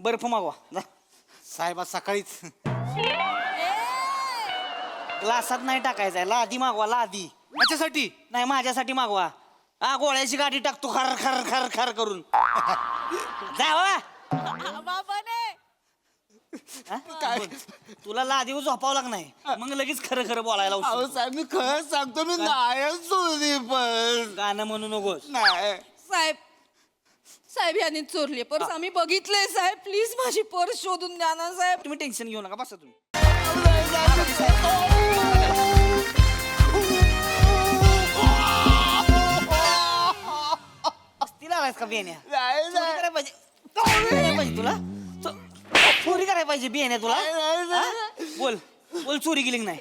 बर्फ मागवा जा. साहेब आज सकाळीच ग्लासात नाही टाकायचंय, लादी मागवा लादी. याच्यासाठी नाही माझ्यासाठी मागवा. हा गोळ्याची गाडी टाकतो खर खर खर खर करून. जावा. काय तुला लादीवर झोपावं लाग नाही, मग लगेच खरं खरं बोलायला अहो उशीर. साहेब मी खरंच सांगतो मी नाही चोरी पण गाणं म्हणू नकोस. नाही साहेब साहेब यांनी चोरली पर्स. आम्ही बघितलंय साहेब, प्लीज माझी पर्स शोधून द्या ना साहेब. तुम्ही टेन्शन घेऊ नका, बसा तुम्ही. तिला आलायस का बियाण्या? नाही, चोरी करायला पाहिजे. चोरी करायला पाहिजे तुला. चोरी करायला पाहिजे बियाण्या तुला. हा? बोल बोल, चोरी केली की नाही?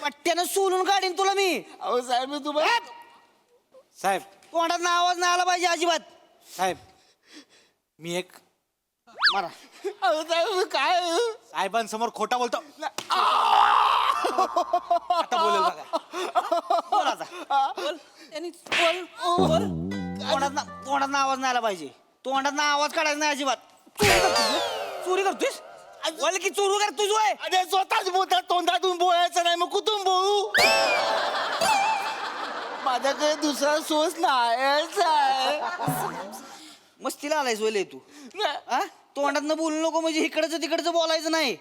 पट्ट्यानं सोलून काढीन तुला मी. अहो साहेब मी तुम्हाला साहेब तोंडात आवाज नाही आला पाहिजे अजिबात. साहेब मी एक मारा. अहो साहेब मी काय साहेबांसमोर खोटा बोलतो. आता बोलेल बघा. बोल आता. बोल त्यांनी बोल बोल. तोंडात आवाज नाही आला पाहिजे. तोंडात आवाज काढायचा नाही अजिबात. चोरी करतोयस? बोल की चोरू करतोय तू. अरे स्वतःच बोलतात तोंडातून बोलायचं नाही मग कुठून बोलू माझ्याकडे दुसरा सोर्स नाहीच आहे मस्तीला आलायस वले तू. हा? तोंडात बोलू नको म्हणजे इकडचं तिकडचं बोलायचं नाही,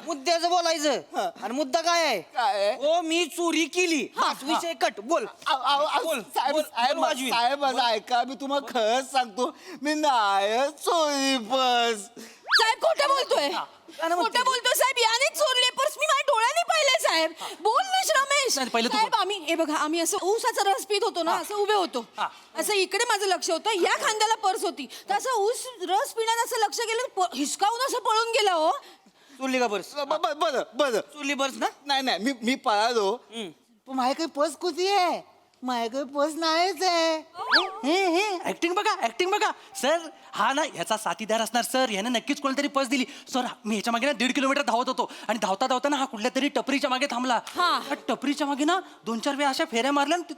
मुद्द्याचं बोलायचं. आणि मुद्दा काय आहे? काय आहे? ओ मी चोरी केली. हाच विषय कट. बोल. बोल, साहेब बोल, साहेब बोल वाजवीन. साहेब माझं ऐका मी तुम्हाला खरंच सांगतो मी नाही चोरी बस साहेब खोटं बोलतोय. म्हणते? खोटं बोलतोय साहेब. यानेच चोरली पर्स. मी माझ्या डोळ्याने पाहिले साहेब. बोल ना रमेश. नाही, पहिलं तू साहेब आम्ही हे बघा, आम्ही असं ऊसाचा रस पित होतो ना, असं उभे होतो. असं इकडे माझं लक्ष होतं, या खांद्याला पर्स होती. तर असं ऊस रस पिण्यात असं लक्ष गेलं, हिसकावून असं पळून गेला हो. चोरली का पर्स? बरं बरं चोरली पर्स ना? नाही नाही मी पळालो पण माझ्याकडे पर्स कुठे आहे माझ्याकडे पर्स नाहीच आहे ऍक्टिंग बघा, ऍक्टिंग बघा. सर हा ना ह्याचा साथीदार असणार सर. ह्यानं नक्कीच कोणतरी पर्स दिली. सर मी ह्याच्या मागे ना 1.5 किलोमीटर धावत होतो आणि धावता धावताना हा कुठल्या तरी टपरीच्या मागे थांबला. हा. त्या टपरीच्या मागे ना 2-4 वेळा अशा फेऱ्या मारल्या आणि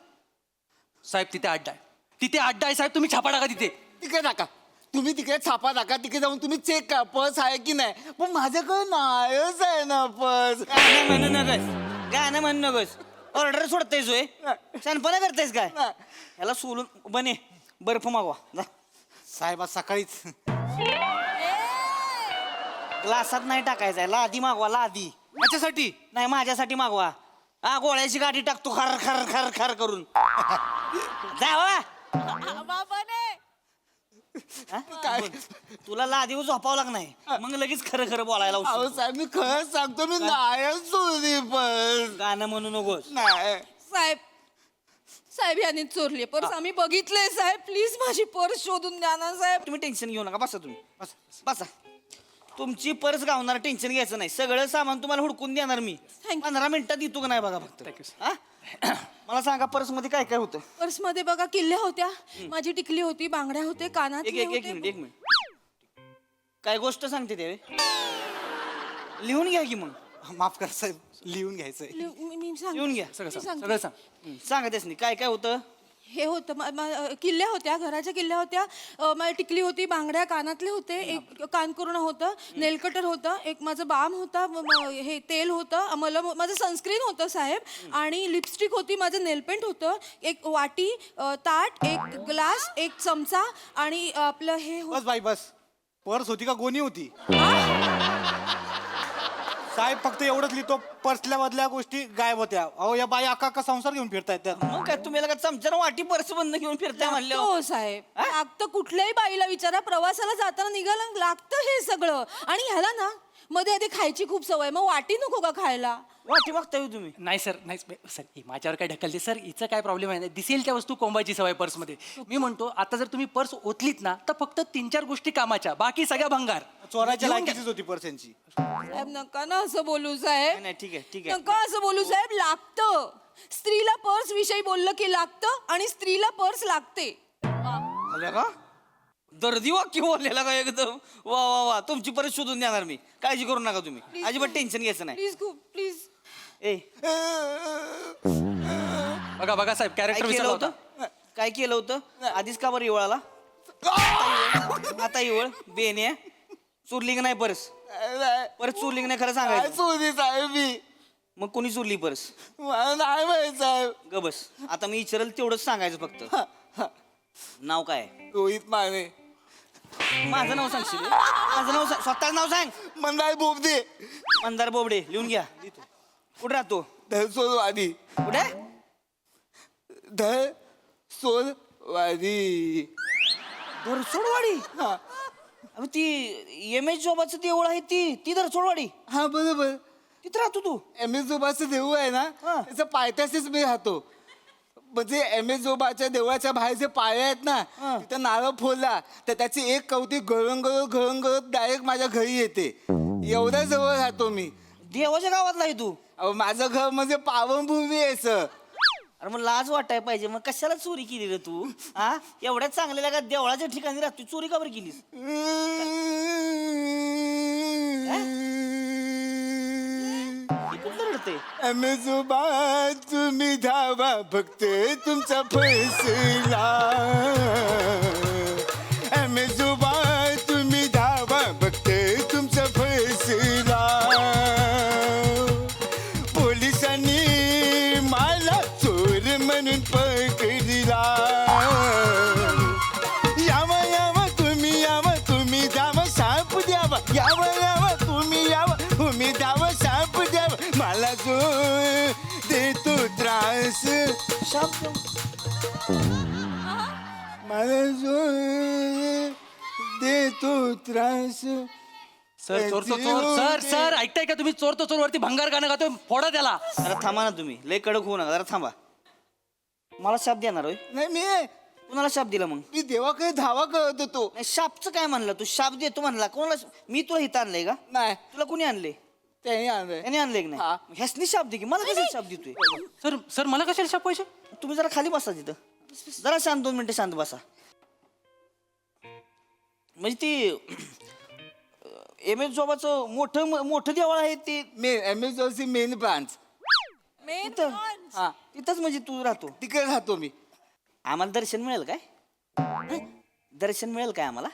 साहेब तिथे अड्डा आहे. तिथे अड्डा आहे साहेब. तुम्ही छापा टाका तिथे. तिकडे टाका तुम्ही तिकडे छापा टाका तिकडे जाऊन तुम्ही चेक करा पर्स आहे की नाही पण माझ्याकडे नाहीच आहे ना पर्स गाणं म्हणू नकोस. गाणं म्हणू नकोस. ऑर्डर सोडतायस होय? शानपणा करतायस काय? याला सोलून बने बर्फ मागवा जा. साहेब आज सकाळीच ग्लासात नाही टाकायचंय, लादी मागवा लादी. याच्यासाठी नाही माझ्यासाठी मागवा. हा गोळ्याची गाडी टाकतो खर खर खर खर करून. जावा. हा? बोल. तुला लादीवर झोपावं लाग नाही, मग लगेच खरं खरं बोलायला अहो उशीर. साहेब मी खरंच सांगतो मी नाही चोरी पर्स गाणं म्हणू नकोस. नाही साहेब साहेब यांनी चोरली पर्स. आम्ही बघितलंय साहेब, प्लीज माझी पर्स शोधून द्या ना साहेब. तुम्ही टेन्शन घेऊ नका, बसा तुम्ही. बसा. तुमची पर्स गावणार, टेन्शन घ्यायचं नाही. सगळं सामान तुम्हाला हुडकून देणार मी. Thank you. 15 मिनिटात येतो का नाही बघा फक्त. हा? मला सांगा पर्स मध्ये काय काय होतं? पर्स मध्ये बघा किल्ल्या होत्या, माझी टिकली होती, बांगड्या होते, कानातले एक मिनिट होते. एक मिनिट. काय गोष्ट सांगते ते? लिहून घ्या की मग. माफ करा साहेब लिहून घ्यायचंय मी सांग- लिहून घ्या. मी सांगते. सगळं सांग. सांगा त्यासनी काय काय होतं. हे होतं किल्ल्या होत्या, घराच्या किल्ल्या होत्या, माझी टिकली होती, बांगड्या, कानातले होते, एक कानकुरण होतं, नेलकटर होतं, एक माझं बाम होता, हे तेल होतं, मला माझं सनस्क्रीन होतं साहेब, आणि लिपस्टिक होती, माझं नेलपेंट होतं, एक वाटी, ताट, एक ग्लास, एक चमचा, आणि आपलं हे बस बाई बस पर्स होती का गोणी होती साहेब फक्त एवढंच लिहितो पर्सल्या मधल्या गोष्टी गायब होत्या अहो या बाई अक्का संसार घेऊन फिरतायत त्यात मग काय तुम्ही का चमच्यानं वाटी पर्स बंद घेऊन फिरताय म्हणलं. हो साहेब, लागतं. कुठल्याही बाईला विचारा, प्रवासाला जाताना निघाला लागतं हे सगळं. आणि ह्याला ना मध्ये आधी खायची खूप सवय, मग वाटी नको का खायला? वाटी बघताय हो तुम्ही. नाही सर, नाही सर, माझ्यावर काय ढकलते सर. हिचं काय प्रॉब्लेम आहे? दिसेल त्या वस्तू कोंबायची सवय पर्समध्ये. मी म्हणतो आता जर तुम्ही पर्स ओतलीत ना तर फक्त 3-4 गोष्टी कामाच्या, बाकी सगळ्या भंगार. चोराच्या घेऊन घ्या. लायकीचीच होती पर्सेंची साहेब नका ना असं बोलू साहेब. नाही ठीक आहे ठीक आहे. नका असं बोलू साहेब. लागतं. स्त्रीला पर्स विषयी बोललं की लागतं, आणि स्त्रीला पर्स लागते. आल्या का दर्दी वाक्य बोललेला का एकदम. वा वा वा. तुमची परत शोधून देणार मी, काळजी करू नका तुम्ही. अजिबात टेन्शन घ्यायचं नाही. प्लीज खूप प्लीज. ए बघा बघा साहेब, काय कॅरेक्टर केलं विसरला होतं? होता. काय केलं होतं? आधीच का बरं इवळाला? आता इवळ बेन्या चोरली का नाही पर्स नाही, परत चोरली का नाही खरं काय सांगायचं चोरी साहेब मी मग कोणी चोरली पर्स मला नाही माहित साहेब. ग बस आता मी विचारल तेवढंच सांगायचं फक्त नाव काय आहे? रोहित माने. माझं नाव सांगशील माझं नाव सांग स्वतःच नाव सांग मंदार बोबदे. मंदार बोबडे लिहून घ्या कुठे राहतो धरसोलवाडी. कुठे धरसोलवाडी. दरसोडवाडी हा अबे ती एम एच जोबाचं देऊळ आहे ती दरसोडवाडी हा बरोबर. तिथं राहतो तू एम एस जोबाचं देऊळ आहे ना हा. त्याचं पायथ्याशीच मी राहतो. म्हणजे एम एस जोबाच्या देवळाच्या बाहेर जे पाळे आहेत ना हा. तिथं नारळ फोडला तर त्याची एक कवटी गळून डायरेक्ट माझ्या घरी येते. एवढ्या जवळ राहतो मी. देवाच्या गावातला आहे तू अहो माझं घर म्हणजे पावनभूमी आहे सर. अरे मग लाज वाटाय पाहिजे मग कशाला चोरी केली रे तू हा एवढ्या चांगल्या का देवळाच्या ठिकाणी राहतो चोरी का बरं केलीस हे कुठलं रडते एम एस जोबा तुम्ही धावा फक्त तुमचा फैसला. एम एस जोबा तुम्ही धावा फक्त तुमचा फैसला. पोलिसांनी मला चोर म्हणून पकडला. यावा तुम्ही जावा साप द्यावा. यावा तुम्ही द्यावा साप द्यावा. मला जो देतो त्रास. मला जो देतो त्रास. सर चोर तो चोर सर सर ऐकताय का तुम्ही चोर तो चोर वरती भंगार गाणं गातोय फोडा त्याला. जरा थांबा ना तुम्ही लय कडक होऊ नका जरा थांबा मला शाप देणार होय नाही कुणाला शाप दिला मग मी देवाकडे धावा करत होतो. नाही, शापचं काय म्हणलं तू शाप देतो म्हणला कोणाला मी तुला इथं आणलंय का नाही तुला कोणी आणले त्याने आणलंय. याने आणले की हा. नाही मग ह्यासनी शाप दे की मला कशाला शाप देतोय सर सर मला कशाला शापवायचे. तुम्ही जरा खाली बसा तिथं जरा शांत 2 मिनिटं शांत बसा म्हणजे ती एम एस जॉबाचं मोठं देवळ आहे ते मेन एम एस जोबची मेन ब्रांच तिथं हा तिथंच म्हणजे तू राहतो तिकडे राहतो मी. आम्हाला दर्शन मिळेल काय हं? दर्शन मिळेल काय आम्हाला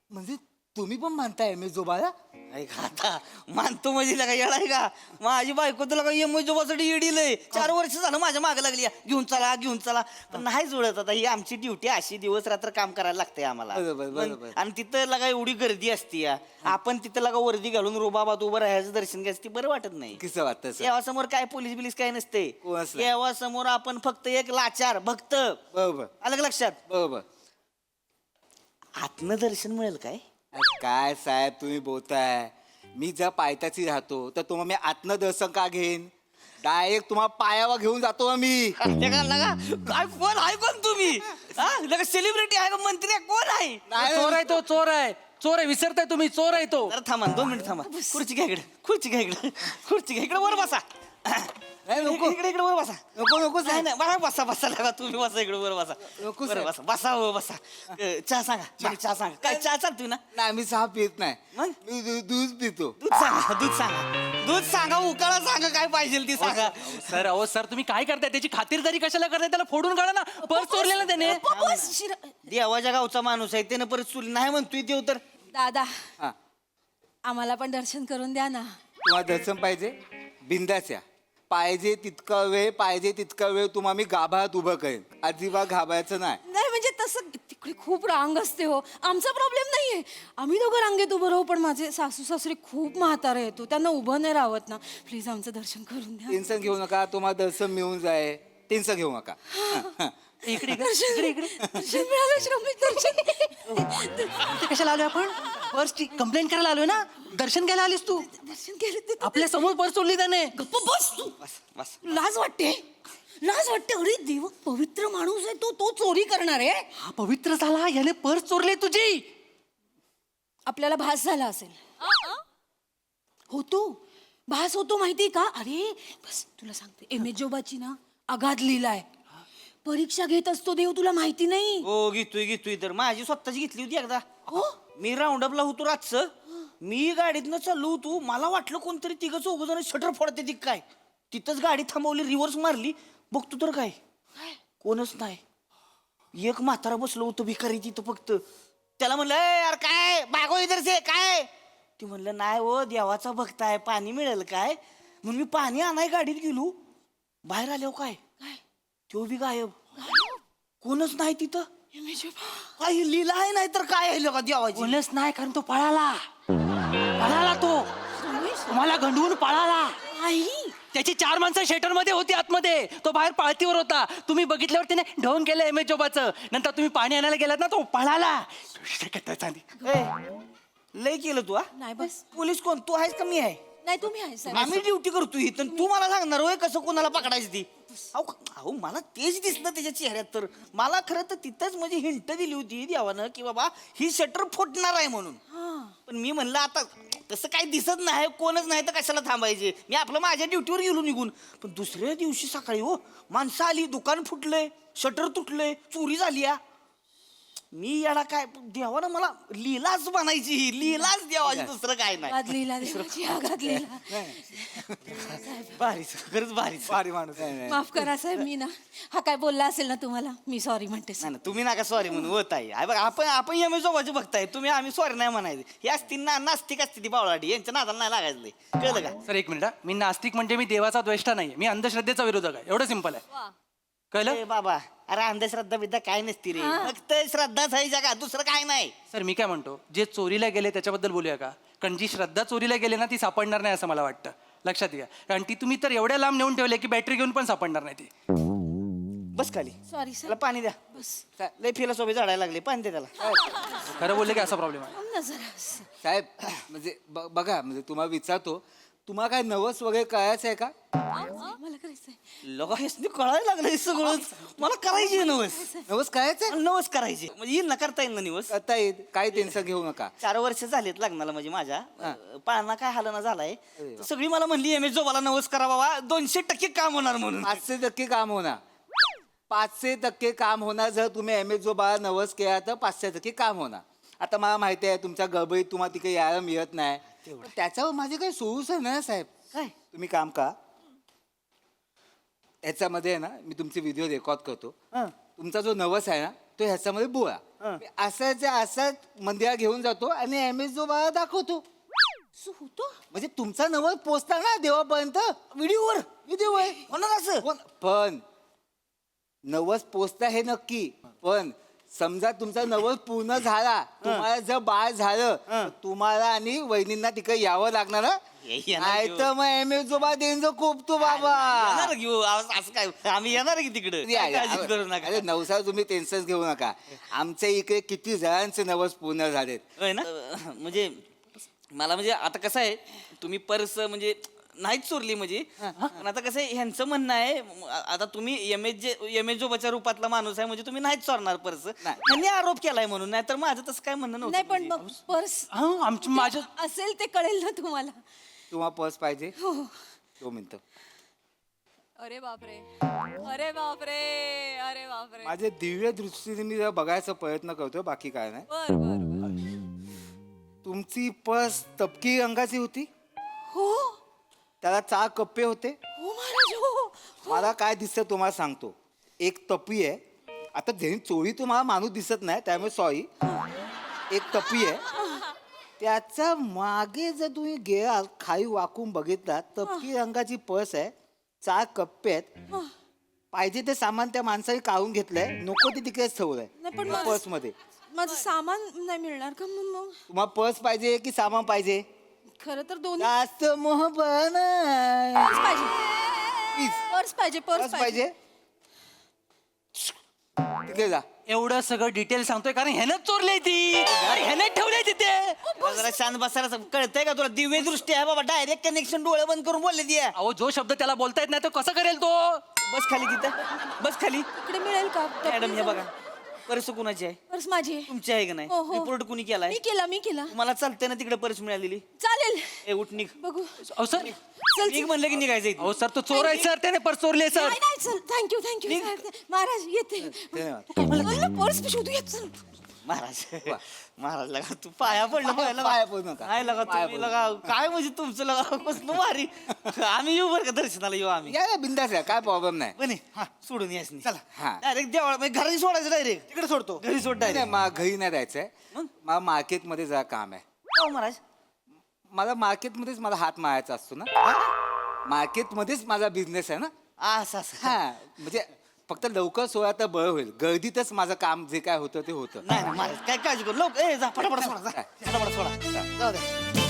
म्हणजे तुम्ही पण मानताय एम एस जोबाला. ऐका आता मानतो म्हणजे लगा येणार का माझी बायको तुला का एम जोबासाठी येडीलय 4 वर्ष झालं माझ्या मागे लागली घेऊन चला पण नाही जुळत आता ही आमची ड्युटी अशी दिवस रात्र काम करायला लागतंय आम्हाला बरोबर. आणि तिथं लगा एवढी गर्दी असते या आपण तिथं लगा वर्दी घालून रोबाबात उभं राहायचं दर्शन घ्यायचं ती बरं वाटत नाही कसं वाटतं सर. देवासमोर काय पोलीस बिलीस काय नसते कोण असतं? देवासमोर आपण फक्त एक लाचार भक्त बरोबर अलग लक्षात बरोबर. आत्म दर्शन मिळेल काय काय साहेब तुम्ही बोलताय. मी जर पायथ्याशी राहतो तर तुम्हाला मी आत्मदर्शन का घेईन. डायरेक्ट तुम्हाला पायावर घेऊन जातो आम्ही. ते का लगा काय कोण आहे कोण तुम्ही हा लगा सेलिब्रिटी आहे का मंत्री आहे कोण आहे चोर आहे तो चोर आहे विसरताय तुम्ही चोर आहे तो. जरा थांबा 2 मिनिट थांबा खुर्ची घ्या इकडे वर बसा नाही, नको. इकडे वर बसा नको नाही नाही बसा बसा लगा तुम्ही बसा इकडे वर बसा नको बरं साहेब. बसा हो बसा चहा सांगा चहा सांगा काय चहा चालतोय ना नाही मी चहा पित नाही. मग? मी दूध पितो. दूध सांगा उकाळा सांगा काय पाहिजे ती सांगा अहो सर तुम्ही काय करताय त्याची खातिरदारी कशाला करताय त्याला फोडून काढा ना पर्स चोरलेला त्याने. देवाच्या गावचा माणूस आहे त्यानं परत चुली नाही म्हणतोय देव तर दादा हा आम्हाला पण दर्शन करून द्या ना. तुम्हाला दर्शन पाहिजे बिंदाच्या पाहिजे तितका वेळ तुम्हाला मी गाभात उभं करेन. अजिबात घाबरायचं नाही. नाही म्हणजे तसं तिकडे खूप रांग असते हो आमचा प्रॉब्लेम नाहीये आम्ही दोघं रांगेत उभं राहू पण माझे सासू सासरे खूप म्हातारे येतो त्यांना उभं नाही राहत ना प्लीज आमचं दर्शन करून द्या. टेन्शन घेऊ नका तुम्हाला दर्शन मिळून जाय. टेन्शन घेऊ नका. इकडे दर्शन मिळालं श्रमिक दर्शन इथे कशाला आलोय आपण पर्सची कंप्लेंट करायला आलोय ना. दर्शन घ्यायला आलीस तू दर्शन केलं ते आपल्या समोर पर्स चोरली त्याने. गप्प बस तू बस लाज वाटते अरे देव पवित्र माणूस आहे तो चोरी करणार आहे. हा पवित्र झाला याने पर्स चोरली तुझी. आपल्याला भास झाला असेल भास होतो माहिती का. अरे बस तुला सांगते एम एच जोबाची ना अगाध लीला आहे. परीक्षा घेत असतो देव तुला माहिती नाही. हो घेतोय तर माझी स्वतःची घेतली होती एकदा हो मी राऊंडअपला होतो रातचं मी गाडीतनं चाललो होतो मला वाटलं कोणतरी 3-4 जण शटर फोडते ती काय तिथंच गाडी थांबवली रिव्हर्स मारली बघतो तर काय कोणच नाही एक म्हातारा बसलो होतो भिकारी तिथं फक्त त्याला म्हणलं "ए यार काय भागो इधर से काय ती म्हणलं नाही हो देवाचा भक्त आहे पाणी मिळेल काय म्हणून मी पाणी आणाय गाडीत गेलो बाहेर आल्यावर काय तो बी गायब कोणच नाही तिथं काही लिहिलं आहे नाही तर काय आहे का देवाची कोणच नाही कारण तो पळाला तो तुम्हाला गंडवून पळाला त्याची 4 माणसं शेटर मध्ये होती आतमध्ये तो बाहेर पाळतीवर होता तुम्ही बघितल्यावर त्याने ढवून केलं एम एच जोबाचं नंतर तुम्ही पाणी आणायला गेलात ना तो पळाला ए, लय केलं तू हा नाही बस पोलीस कोण तू आहेस का मी आहे नाही तुम्ही आहे साहेब आम्ही ड्युटी करतो इथं तू मला सांगणार होय कसं कोणाला पकडायची ती अहो मला तेच दिसलं त्याच्या चेहऱ्यात तर मला खरं तर तिथंच म्हणजे हिंट दिली होती देवानं की बाबा ही शटर फुटणार आहे म्हणून पण मी म्हणलं आता तसं काही दिसत नाही कोणच नाही तर कशाला थांबायचे मी आपलं माझ्या ड्युटीवर गेलो निघून पण दुसऱ्या दिवशी सकाळी हो माणसं आली दुकान फुटलंय शटर तुटलंय चोरी झाली या मी याला काय देवानं मला लीलाच बनायची लीलाच देवाची दुसरं काय नाही गादलीला देवाची हा गादलीला भारीच खरंच भारीच भारी माणूस आहे. माफ करा साहेब मी ना हा काय बोलला असेल ना तुम्हाला मी सॉरी म्हणते नाही ना तुम्ही नका सॉरी म्हणून होत आहे बघा आपण एम एस जोबाचे बघताय तुम्ही आम्ही सॉरी नाही म्हणायचे हे असती नास्तिक असते ती बावळाडी यांच्या नादाला नाही लागायचं लय. कळलं का सर 1 मिनिट मी नास्तिक म्हणजे मी देवाचा द्वेष्टा नाही मी अंधश्रद्धेचा विरोधक आहे एवढं सिंपल आहे कळलं ए बाबा अरे अंधश्रद्धा बिद्धा काय नसती रे फक्त श्रद्धाच आहे जगा दुसरं काय नाही सर मी काय म्हणतो जे चोरीला गेले त्याच्याबद्दल बोलूया का कारण जी श्रद्धा चोरीला गेले ना ती सापडणार नाही असं मला वाटतं लक्षात घ्या कारण ती तुम्ही तर एवढ्या लांब नेऊन ठेवले की बॅटरी घेऊन पण सापडणार नाही ती बस खाली सॉरी त्याला साहेब पाणी द्या बस लय फिलॉसॉफी झाडायला लागले पाणी द्या त्याला खरं बोलले की असा प्रॉब्लेम आहे थांब ना जरा साहेब म्हणजे बघा म्हणजे तुम्हाला विचारतो तुम्हाला काय नवस वगैरे कळायचं आहे का मला करायचंय लोक हेच कळायला लागलं सगळं मला करायची नवस नवस कळायचं आहे? नवस करायची म्हणजे येईल ना करता येईल ना निवस करता येईल काही टेन्शन घेऊ नका 4 वर्ष झालेत लग्नाला म्हणजे माझ्या पाळणा काय हालना झालाय तर सगळी मला म्हणली एम एस जोबाला नवस करा बाबा 200% काम होणार म्हणून 500% काम होणार 500% काम होणार जर तुम्ही एम एस जो बाळा नवस केला तर 500% काम होणार आता मला माहिती आहे तुमच्या गडबडीत तुम्हाला तिकडे यायला मिळत नाही पण त्याच्यावर माझे काही सोल्युशन आहे साहेब काय तुम्ही काम का ह्याच्यामध्ये आहे ना मी तुमचे व्हिडिओ रेकॉर्ड करतो हं. तुमचा जो नवस आहे ना तो ह्याच्यामध्ये बुवा हं. असाच मंदिरात घेऊन जातो आणि एम एस जो बाळा दाखवतो असं होतं म्हणजे तुमचा नवस पोचता ना देवापर्यंत व्हिडिओवर व्हिडिओ आहे होणार असं पण नवस पोचता हे नक्की पण समजा तुमचा नवस पूर्ण झाला तुम्हाला जर बाळ झालं तर तुम्हाला आणि वहिनींना तिकडे यावं लागणार ना येणार नाही घेऊन. तर मग एम एस जोबा देईन खूप तू बाबा येणार घेऊ असं काय आम्ही येणार की तिकडे काळजी करू नका अरे नवसाला तुम्ही टेन्शन घेऊ नका आमच्या इकडे किती जणांचे नवस पूर्ण झालेत होय ना म्हणजे मला म्हणजे आता कसं आहे तुम्ही पर्स म्हणजे नाहीच चोरली म्हणजे पण आता कसं आहे ह्यांचं म्हणणं आहे आता तुम्ही एम एस जोबाच्या रूपातला माणूस आहे म्हणजे तुम्ही नाहीच चोरणार पर्स त्यांनी आरोप केलाय म्हणून नाही तर माझं तसं काय म्हणणं नाही नव्हतं पण मग पर्स माझं असेल ते कळेल ना तुम्हाला तुम्हाला पर्स पाहिजे हो 2 मिनिटं अरे बापरे अरे बापरे अरे बापरे माझे दिव्य दृष्टीने मी जरा बघायचा प्रयत्न करतोय बाकी काय नाही बर बर तुमची पर्स तपकी रंगाची होती हो त्याला 4 कप्पे होते हो महाराज हो मला काय दिसतं तुम्हाला सांगतो एक टपी आहे आता ज्यांनी चोरी तुम्हाला माणूस दिसत नाही त्यामुळे सॉरी एक टपी आहे त्याच्या मागे जर तुम्ही गेला खाली वाकून बघितला तपकी रंगाची पर्स आहे 4 कप्पे आहेत पाहिजे ते सामान त्या माणसाने काढून घेतलंय नको ते तिकडेच ठेवलंय नाही पण मग- पर्स मध्ये माझं सामान नाही मिळणार का मग तुम्हाला पर्स पाहिजे की सामान पाहिजे खरं तर दोन्ही जास्त मोहबन आहे. पर्स पाहिजे Please, पर्स पाहिजे पर्स पर्स पाहिजे पाहिजे तिकडे जा एवढं सगळं डिटेल सांगतोय कारण ह्यानं चोरले ती अरे ह्यानं ठेवले तिथे जरा शांत बसायला कळतंय का तुला दिव्य दृष्टी आहे बाबा डायरेक्ट कनेक्शन डोळे बंद करून बोलले ती अहो जो शब्द त्याला बोलता येत नाही तो कसं करेल तो बस खाली तिथं बस खाली इकडे मिळेल का मॅडम हे बघा पर्स कुणाची आहे पर्स माझी आहे. तुमची आहे का नाही हो, हो. रिपोर्ट कुणी केलाय मी केला तुम्हाला चालतंय ना तिकडे पर्स मिळालेली चालेल ए उठ निघ बघू अहो सर चल निघ म्हणलं की निघायचं इथनं. अहो सर तो चोर आहे सर त्याने पर्स चोरले सर नाही नाही चल थँक्यू महाराज येते धन्यवाद. मला पर्स शोधू येत चल महाराज वा. महाराज लगा तू पाया पडलं पाया पडू नका. काय लगा पाया तुम्ही पडू लगा काय म्हणजे तुमचं लगा कसलं भारी आम्ही येऊ बरं का दर्शनाला येऊ आम्ही या बिंदास आहे, काय प्रॉब्लेम नाही. बने हा सोडून यास चला. हा. डायरेक्ट देवळा म्हणजे घरी सोडायचं डायरेक्ट तिकडे सोडतो. घरी सोड नाही, डायरेक्ट मला घरी नाही जायचंय. मग? मला मार्केटमध्ये जरा काम आहे. हो महाराज मला मार्केटमध्येच मला हात मारायचा असतो ना. मार्केटमध्येच माझा बिझनेस आहे ना. असं असं हा म्हणजे फक्त लवकर सोळा तर बरं होईल. गर्दीतच माझं काम जे काय होतं ते होतं. नाही ना महाराज काय काळजी करू लोक ए जा फटाफट सोडा जा फटाफट सोडा जाऊ दे